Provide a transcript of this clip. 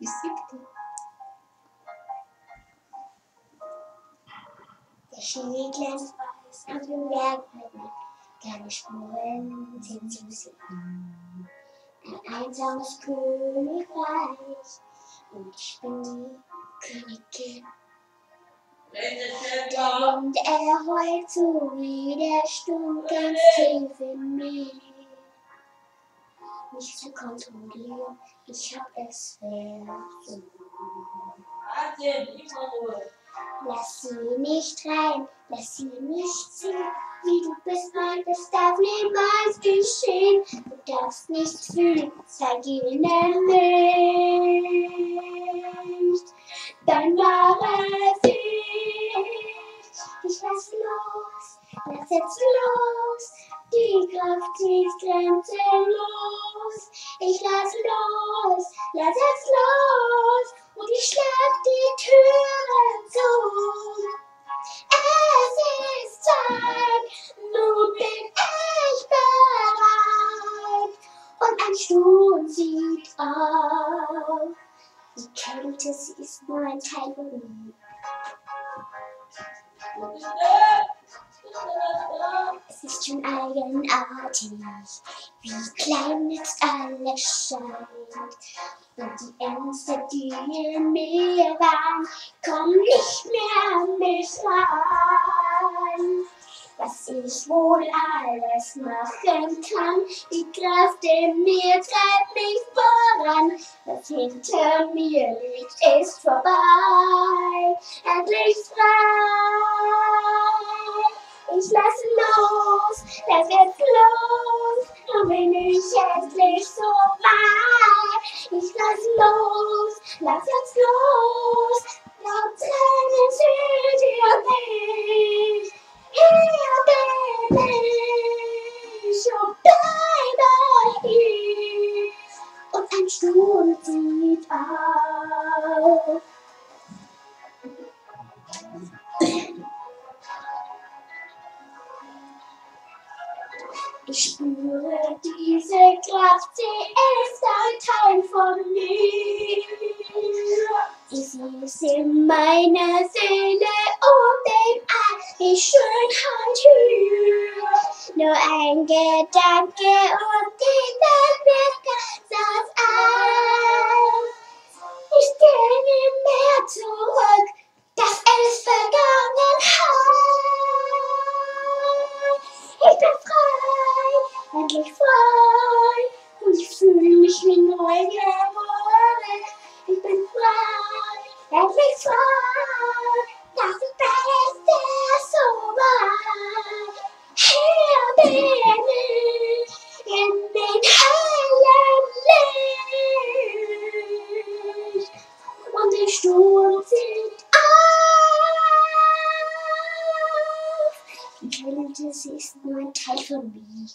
Die 7. Der Schnee glänzt weiß auf dem Bergweiten, kleine Spuren sind zu sehen. Ein einsames Königreich und ich bin die Königin. Der Wind heult so wie der Sturm ganz tief in mir. Mich zu kontrollieren, ich hab es versucht. Lass sie nicht rein, lass sie nicht sehen. Wie du bist, nein, das darf niemals geschehen. Du darfst nichts fühlen, zeig ihnen nicht dein wahres Ich. Ich lass los, lass jetzt los. Die Kraft ist grenzenlos. Ich lass los, lass jetzt los. Und ich schlag die Türen zu. Es ist Zeit, nun bin ich bereit. Und ein Sturm zieht auf. Die Kälte, sie ist nur ein Teil von mir. Es ist schon eigenartig, wie klein jetzt alles scheint. Und die Ängste, die in mir waren, kommen nicht mehr an mich ran. Was ich wohl alles machen kann, die Kraft in mir treibt mich voran. Was hinter mir liegt, ist vorbei, endlich frei. Ich lass los, lass jetzt los, nun bin ich endlich so weit. Ich lass los, lass jetzt los, noch Tränen sind ihr nicht. Hier bin ich und bleib bei dir. Und ein Sturm zieht auf. Ich spüre diese Kraft, sie ist ein Teil von mir. Sie ist in meiner Seele und in all die Schönheit hier. Nur ein Gedanke und die Welt wird ganz auf. Ich gehe nie mehr zurück, das ist Vergangenheit. Ich bin frei, endlich frei, und ich fühle mich wie neu geboren. Ich bin frei, endlich frei, das Beste ist so weit. Hier bin ich, in den hellen Licht, und der Sturm zieht auf. Die Kälte, sie ist nur ein Teil von mir.